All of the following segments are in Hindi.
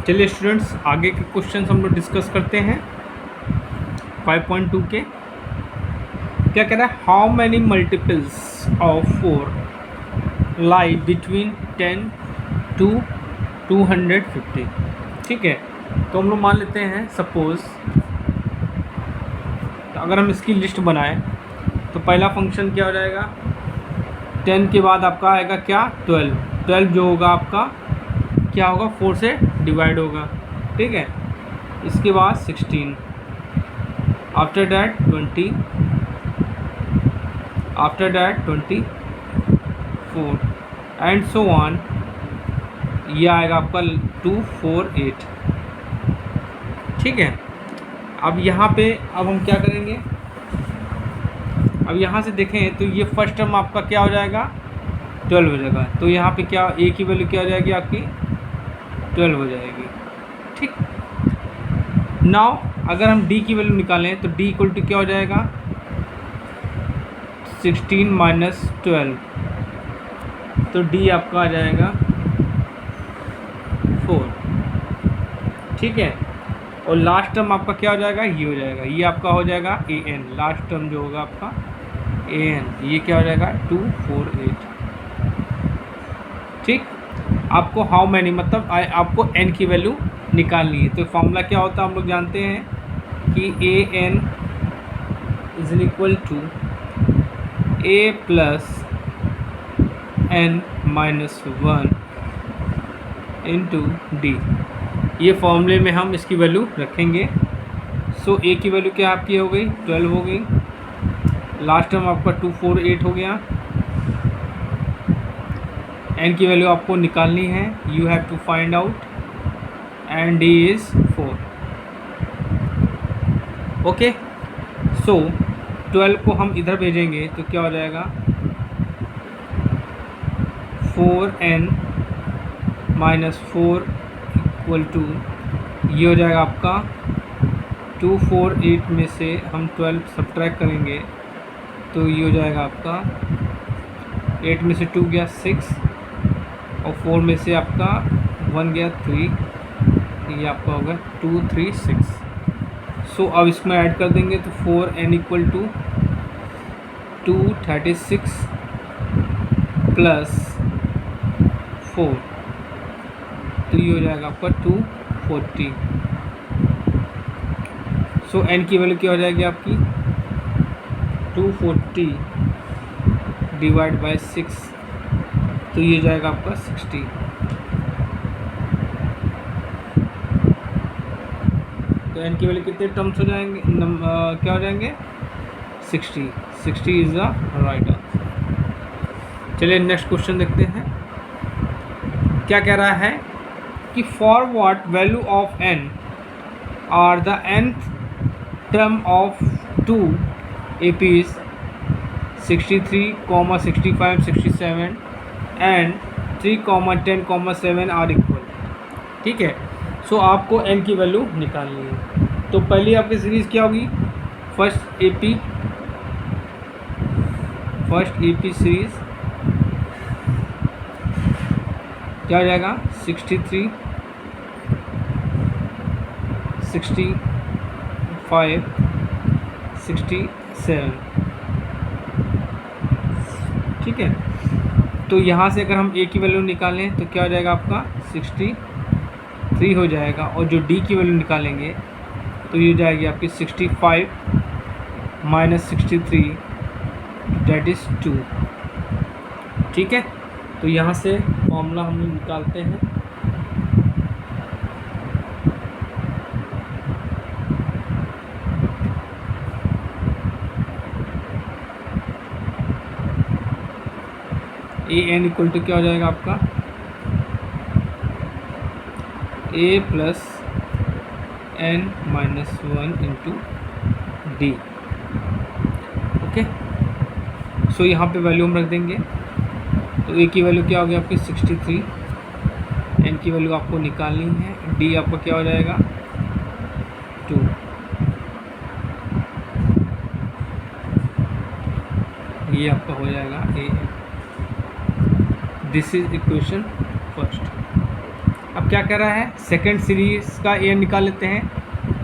चलिए स्टूडेंट्स, आगे के क्वेश्चन हम लोग डिस्कस करते हैं 5.2 के। क्या कह रहा है? How many multiples of 4 lie between 10 to 250। ठीक है, तो हम लोग मान लेते हैं सपोज, तो अगर हम इसकी लिस्ट बनाएं तो पहला फंक्शन क्या हो जाएगा? 10 के बाद आपका आएगा क्या? 12 जो होगा आपका क्या होगा? 4 से डिवाइड होगा। ठीक है, इसके बाद 16, after that 20, after that 24 and so on. ये आएगा आपका 248। ठीक है, अब यहाँ पे अब हम क्या करेंगे? अब यहाँ से देखें तो ये फर्स्ट टर्म आपका क्या हो जाएगा? 12 हो जाएगा। तो यहाँ पे क्या ए की वैल्यू क्या हो जाएगी? आपकी 12 हो जाएगी। ठीक, नाउ अगर हम डी की वैल्यू निकालें तो डी इक्वल टू क्या हो जाएगा? 16 माइनस 12, तो डी आपका आ जाएगा 4। ठीक है, और लास्ट टर्म आपका क्या हो जाएगा? ये हो जाएगा, ये आपका हो जाएगा ए एन। लास्ट टर्म जो होगा आपका ए एन, ये क्या हो जाएगा? 248। ठीक, आपको हाउ मैनी मतलब आपको एन की वैल्यू निकालनी है। तो फॉर्मूला क्या होता है? हम लोग जानते हैं कि A N is equal to A plus N minus 1 into D. ये फॉर्मूले में हम इसकी वैल्यू रखेंगे। सो ए की वैल्यू क्या आपकी हो गई? 12 हो गई। लास्ट टर्म आपका 248 हो गया। एन की वैल्यू आपको निकालनी है, you have to find out, and D is 4। Okay, so 12 को हम इधर भेजेंगे तो क्या हो जाएगा? 4n माइनस 4 इक्वल टू, ये हो जाएगा आपका 248 में से हम 12 सब्ट्रैक्ट करेंगे तो ये हो जाएगा आपका 8 में से 2 गया 6 और 4 में से आपका 1 गया 3, ये आपका होगा 236। सो अब इसमें ऐड कर देंगे तो 4n इक्वल टू 236 प्लस 4, तो ये हो जाएगा आपका 240। सो n की वैल्यू क्या हो जाएगी आपकी? 240 डिवाइड बाय 6, तो ये जाएगा आपका 60। तो n की वैल्यू कितने टर्म्स हो जाएंगे? क्या हो जाएंगे? 60 इज़ द राइट आंसर। चलिए नेक्स्ट क्वेश्चन देखते हैं। क्या कह रहा है कि for what value of n are the nth term of 2 APs 63, 65, 67 and 3, 10, 7 are equal. ठीक है, सो आपको n की वैल्यू निकालनी है। तो पहली आपकी सीरीज़ क्या होगी? फर्स्ट AP सीरीज़ क्या हो जाएगा? 63, 65, 67। ठीक है, तो यहाँ से अगर हम a की वैल्यू निकालें तो क्या हो जाएगा आपका? 63 हो जाएगा, और जो d की वैल्यू निकालेंगे तो ये हो जाएगी आपकी 65 माइनस 63, डेट इज़ 2। ठीक है, तो यहाँ से फॉर्मूला हम लोग निकालते हैं। ए एन इक्वल टू क्या हो जाएगा आपका? A plus N minus 1 into D. Okay, so यहाँ पे वैल्यू हम रख देंगे। तो ए की वैल्यू क्या होगी आपकी? 63, एन की वैल्यू आपको निकालनी है, डी आपका क्या हो जाएगा? 2। ये आपका हो जाएगा A N. This is equation first. अब क्या कर रहा है, सेकेंड सीरीज का ए निकाल लेते हैं,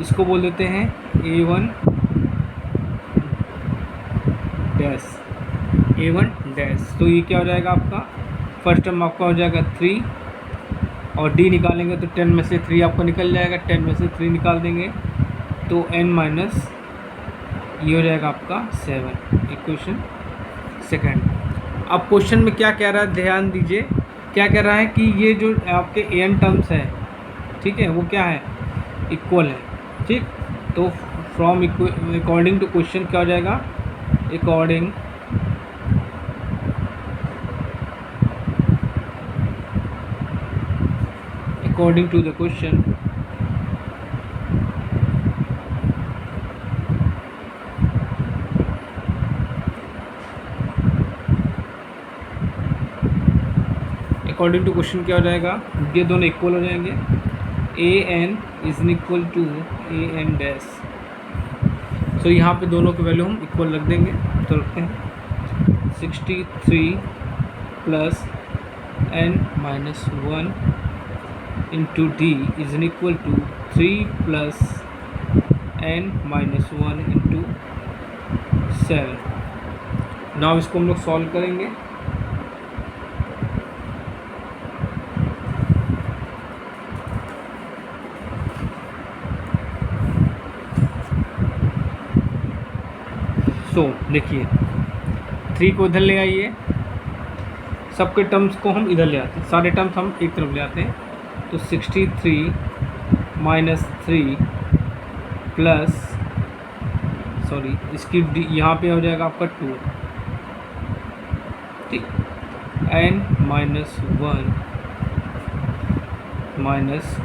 इसको बोल देते हैं A1 डैश। तो ये क्या हो जाएगा आपका, फर्स्ट टर्म आपका हो जाएगा 3, और डी निकालेंगे तो 10 में से 3 आपको निकल जाएगा, 10 में से 3 निकाल देंगे तो n माइनस ये हो जाएगा आपका 7, इक्वेशन सेकेंड। अब क्वेश्चन में क्या कह रहा है, ध्यान दीजिए, क्या कह रहा है कि ये जो आपके n टर्म्स है, ठीक है, वो क्या है, इक्वल है, ठीक। तो फ्रॉम अकॉर्डिंग टू क्वेश्चन क्या हो जाएगा, according to the question, according to question क्या हो जाएगा, ये दोनों इक्वल हो जाएंगे, an is equal to an dash. तो यहाँ पे दोनों के वैल्यू हम इक्वल रख देंगे, तो रखते हैं 63 plus n minus 1 into D is equal to 3 plus n minus 1 into 7। Now इसको हम लोग सॉल्व करेंगे। तो देखिए 3 को इधर ले आइए, सबके टर्म्स को हम इधर ले आते हैं, सारे टर्म्स हम एक तरफ ले आते हैं, तो 63 माइनस 3 प्लस सॉरी इसकी यहाँ पे हो जाएगा आपका 2, ठीक, n minus 1 minus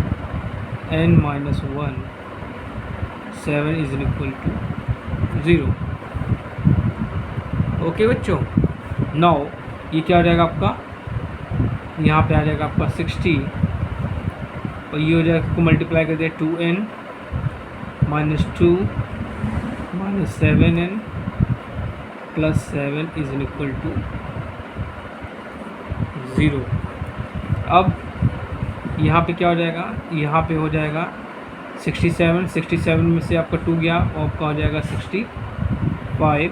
n minus 1 7 is equal to 0। Okay बच्चों, नाउ ये क्या हो जाएगा आपका, यहाँ पे आ जाएगा आपका 60, और ये हो जाएगा, को मल्टीप्लाई कर दिया 2n minus 2 minus 7n plus 7 is equal to 0। अब यहाँ पे क्या हो जाएगा, यहाँ पे हो जाएगा 67 में से आपका 2 गया, और आपका हो जाएगा 65,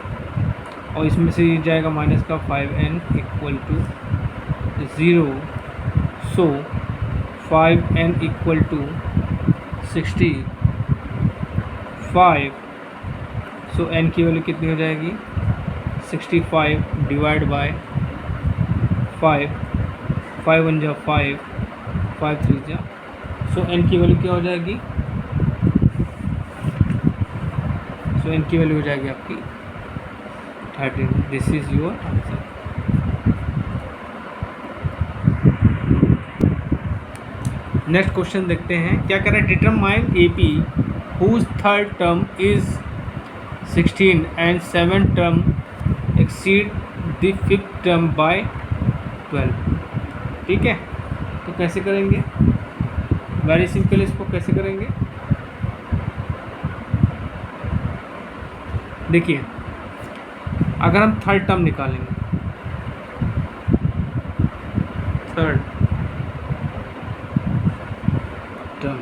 और इसमें से ये जाएगा माइनस का 5n equal to 0। So 5n equal to 65। So n की वैल्यू कितनी हो जाएगी, 65 डिवाइड बाय 5, 5 1 जा 5, 5 3 जा, सो n की वैल्यू क्या हो जाएगी, सो n की वैल्यू हो जाएगी आपकी 13। This is your answer. Next question देखते हैं, क्या कह रहा है, determine AP whose third term is 16 and 7 term exceed the fifth term by 12। ठीक है, तो कैसे करेंगे, वेरी सिंपल, इसको कैसे करेंगे, देखिए अगर हम थर्ड टर्म निकालेंगे, थर्ड टर्म,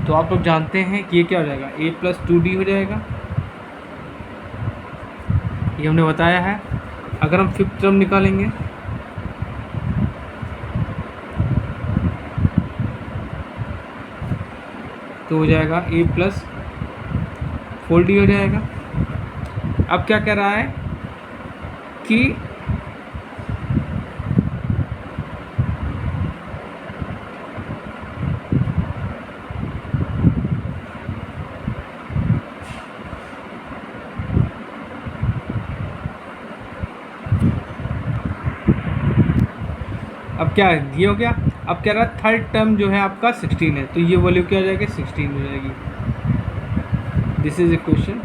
तो आप लोग जानते हैं कि ये क्या हो जाएगा, a प्लस 2d हो जाएगा, ये हमने बताया है। अगर हम फिफ्थ टर्म निकालेंगे तो हो जाएगा a प्लस 4d हो जाएगा। अब क्या कह रहा है कि अब क्या ये हो गया, अब कह रहा है थर्ड टर्म जो है आपका 16 है, तो ये वैल्यू क्या हो जाएगी, 16 हो जाएगी। This is equation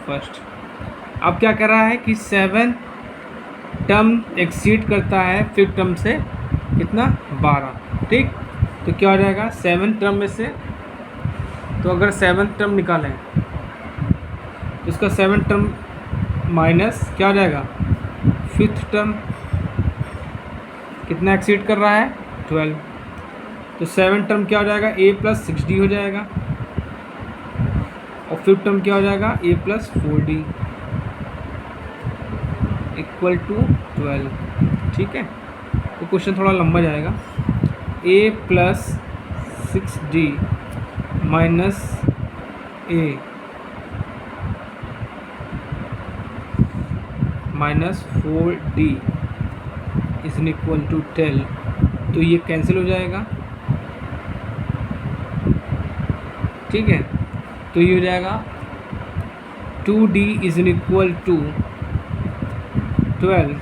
first. अब क्या कर रहा है कि 7 टर्म एक्सीड करता है फिफ्थ टर्म से कितना, 12। ठीक, तो क्या हो जाएगा 7 टर्म में से, तो अगर 7 टर्म निकालें तो इसका 7 टर्म माइनस क्या हो जाएगा, फिफ्थ टर्म, कितना एक्सीड कर रहा है 12। तो 7 टर्म क्या हो जाएगा a प्लस 6d हो जाएगा, और 5th टर्म क्या हो जाएगा a plus 4d equal to 12। ठीक है, तो क्वेश्चन थोड़ा लंबा जाएगा। a plus 6d minus a minus 4d is equal to 10। तो ये कैंसिल हो जाएगा। ठीक है, तो ये हो जाएगा 2d इज इक्वल टू 12।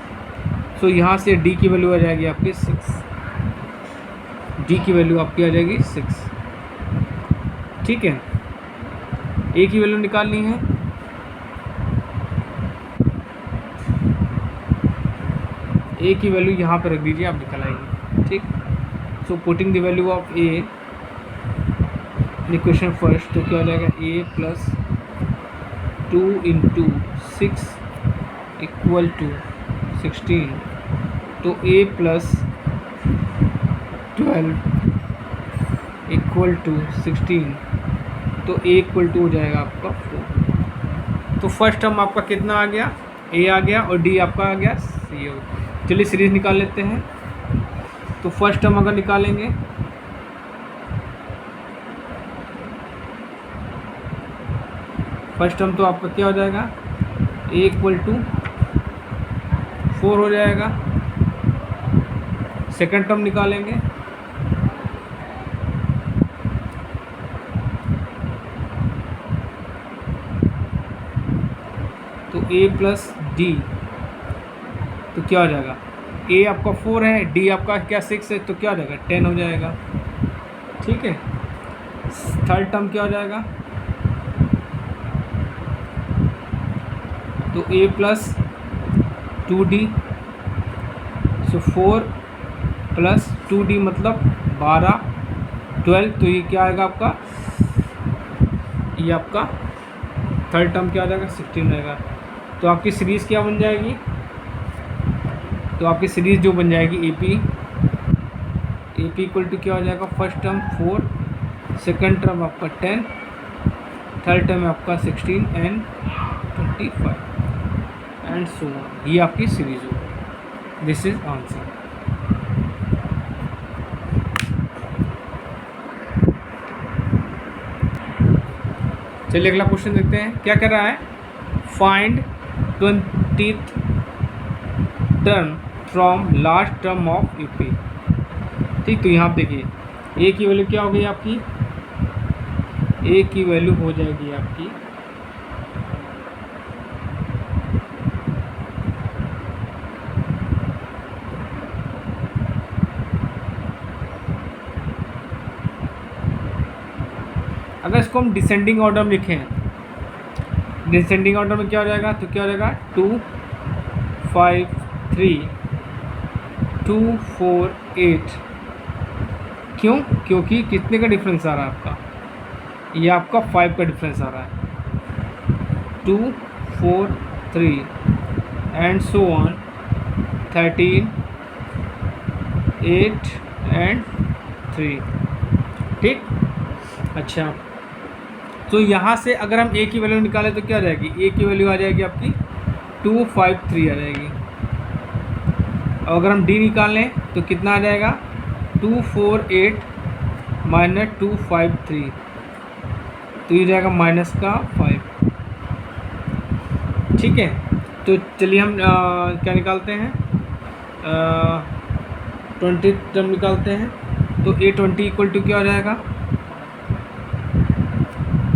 सो यहाँ से d की वैल्यू आ जाएगी आपकी 6। d की वैल्यू आपकी आ जाएगी 6। ठीक है, a की वैल्यू निकालनी है। a की वैल्यू यहाँ पर रख दीजिए, आप निकल आएगी। ठीक, so putting the value of a equation first, तो क्या हो जाएगा a plus 2 into 6 equal to 16। तो a प्लस 12 इक्वल टू 16, तो a इक्वल टू हो जाएगा आपका 4। तो फर्स्ट टर्म आपका कितना आ गया, a आ गया, और d आपका आ गया c। चलिए सीरीज निकाल लेते हैं। तो फर्स्ट टर्म अगर निकालेंगे, फर्स्ट टर्म तो आपका क्या हो जाएगा a इक्वल टू 4 हो जाएगा। सेकंड टर्म निकालेंगे, तो a प्लस d, तो क्या हो जाएगा a आपका 4 है, d आपका क्या 6 है, तो क्या हो जाएगा 10 हो जाएगा। ठीक है, थर्ड टर्म क्या हो जाएगा, तो a plus 2d, so 4 plus 2d मतलब 12 12, तो ये क्या आएगा आपका, ये आपका थर्ड टर्म क्या आ जाएगा 16 रहेगा। तो आपकी सीरीज़ क्या बन जाएगी, तो आपकी सीरीज़ जो बन जाएगी AP इक्वल टू क्या हो जाएगा, फर्स्ट टर्म 4, सेकंड टर्म आपका 10, थर्ड टर्म आपका 16 एंड 25 एंड सो ऑन। ये आपकी सीरीज होगी। This is answer. चलिए अगला क्वेश्चन देखते हैं क्या कर रहा है। Find 20th term from last term of UP. ठीक, तो यहाँ देखिए ए की वैल्यू क्या हो गई आपकी, ए की वैल्यू हो जाएगी आपकी अगर इसको हम डिसेंडिंग ऑर्डर में लिखें, डिसेंडिंग ऑर्डर में क्या हो जाएगा, तो क्या हो जाएगा 2 5 3 2 4 8। क्यों, क्योंकि कितने का डिफरेंस आ रहा है आपका, ये आपका 5 का डिफरेंस आ रहा है। 2 4 3 एंड सो ऑन 13 8 एंड 3। ठीक, अच्छा, तो यहाँ से अगर हम a की वैल्यू निकालें तो क्या आ जाएगी, a की वैल्यू आ जाएगी आपकी 2 5 3 आ जाएगी। और अगर हम d निकालें तो कितना आ जाएगा 2 4 8 माइनस 2 5 3, तो ये जाएगा माइनस का 5। ठीक है, तो चलिए हम क्या निकालते हैं, 20 टर्म निकालते हैं। तो a20 इक्वल टू क्या हो जाएगा,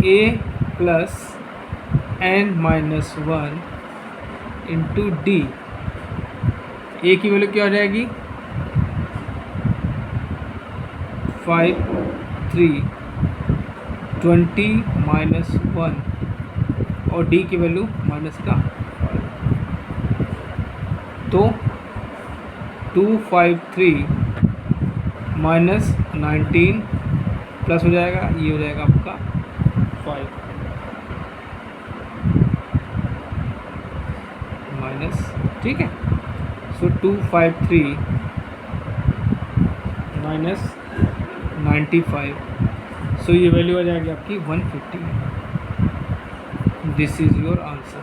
a plus n minus 1 into D. a की वैल्यू क्या हो जाएगी 5 3 20 माइनस 1, और d की वैल्यू माइनस का 5। तो 2 5 3 माइनस 19 प्लस हो जाएगा, ये हो जाएगा आपका 5 माइनस। ठीक है, सो 2 5 3 माइनस 95, सो ये वैल्यू आ जाएगी आपकी 150। This is your answer.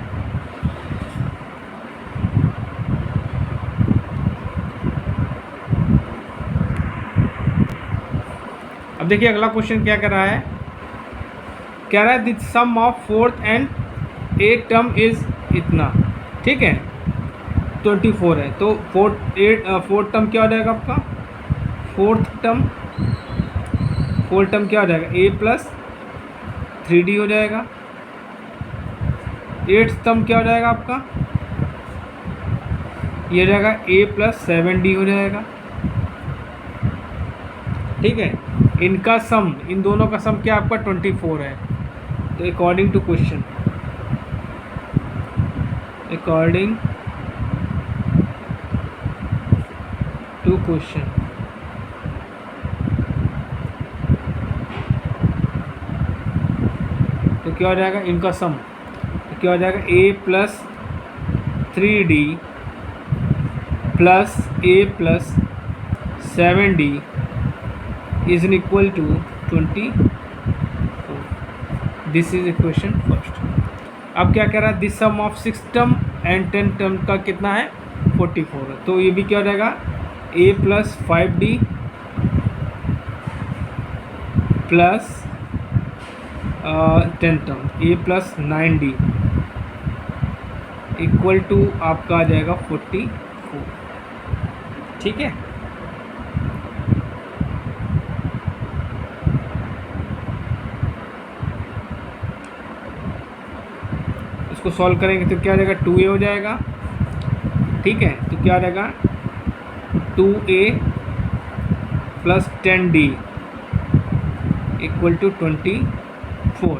अब देखिए अगला क्वेश्चन क्या कर रहा है, कह रहा है the sum of fourth and eight term is इतना, ठीक है 24 है, तो फोर्थ टर्म क्या हो जाएगा आपका, फोर्थ टर्म क्या हो जाएगा a प्लस 3d हो जाएगा। एट्थ टर्म क्या हो जाएगा आपका, ये हो जाएगा a प्लस 7d हो जाएगा, ठीक है। इनका सम, इन दोनों का सम क्या आपका 24 है। तो अकॉर्डिंग टू क्वेश्चन, तो क्या हो जाएगा इनका सम, तो क्या हो जाएगा a plus 3d plus a plus 7d is in equal to 24। This is equation first. अब क्या कह रहा है, this sum of 6 term and 10 term का कितना है 44 है, तो ये भी क्या हो जाएगा a plus 5d plus 10 term a plus 9d equal to आपका आ जाएगा 44, ठीक है। इसको सॉल्व करेंगे तो क्या आ जाएगा 2a हो जाएगा, ठीक है। तो क्या आ जाएगा 2a plus 10d equal to 24।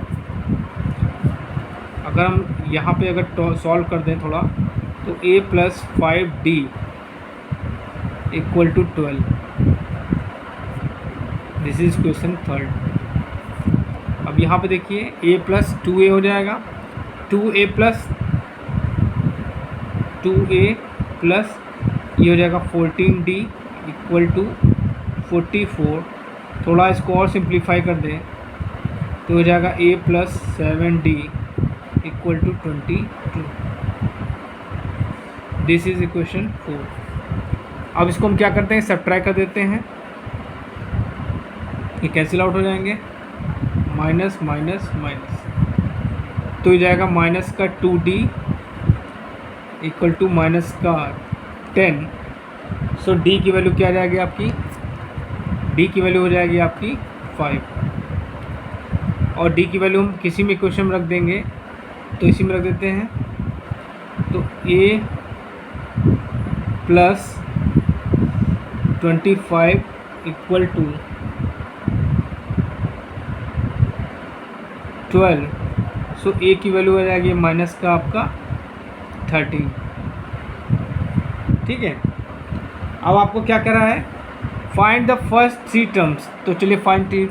अगर हम यहाँ पे अगर सॉल्व कर दें थोड़ा, तो a plus 5d equal to 12। This is question third. अब यहाँ पे देखिए a प्लस 2a हो जाएगा, 2a प्लस ये हो जाएगा 14d इक्वल टू 44। थोड़ा इसको और सिंप्लीफाई कर दें तो हो जाएगा a plus 7d equal to 22। This is equation 4। अब इसको हम क्या करते हैं, सब्ट्रैक्ट कर देते हैं, ये कैंसिल आउट हो जाएंगे, माइनस माइनस माइनस, तो ये जाएगा माइनस का 2d इक्वल टू माइनस का 10। सो d की वैल्यू क्या आ जाएगी आपकी, d की वैल्यू हो जाएगी आपकी 5, और d की वैल्यू हम किसी भी इक्वेशन में रख देंगे, तो इसी में रख देते हैं। तो a plus 25 equal to 12। So a की वैल्यू आ जाएगी माइनस का आपका 13, ठीक है। अब आपको क्या कह रहा है, फाइंड द फर्स्ट 3 टर्म्स। तो चलिए फाइंड 3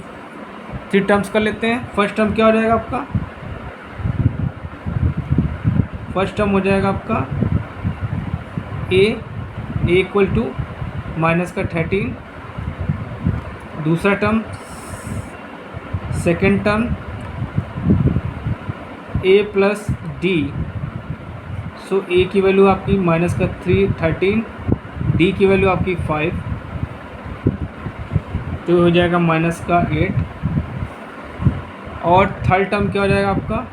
टर्म्स कर लेते हैं। फर्स्ट टर्म क्या हो जाएगा आपका, फर्स्ट टर्म हो जाएगा आपका a इक्वल टू माइनस का 13। दूसरा term, second term a plus d। So a की वैल्यू आपकी माइनस का 13, d की वैल्यू आपकी 5, तो हो जाएगा माइनस का 8। और थर्ड टर्म क्या हो जाएगा आपका,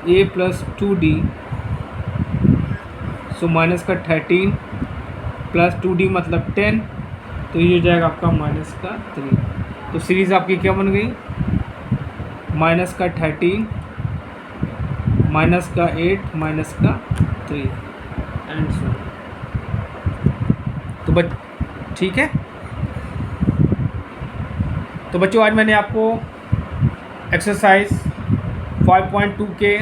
a plus 2d, so minus का 13 प्लस 2d मतलब 10, तो ये हो जाएगा आपका माइनस का 3। तो सीरीज़ आपकी क्या बन गई, माइनस का 13 माइनस का 8 माइनस का 3 एंड सो। तो ठीक है। तो बच्चों आज मैंने आपको एक्सरसाइज 5.2 के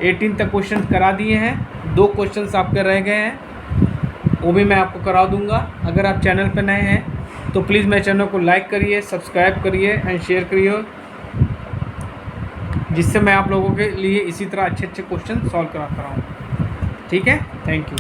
18 तक क्वेश्चन करा दिए हैं। 2 क्वेश्चंस आपके रह गए हैं, वो भी मैं आपको करा दूंगा। अगर आप चैनल पर नए हैं तो प्लीज़ मेरे चैनल को लाइक करिए, सब्सक्राइब करिए एंड शेयर करिए, जिससे मैं आप लोगों के लिए इसी तरह अच्छे अच्छे क्वेश्चन सॉल्व कराता रहूँ। ठीक है, थैंक यू।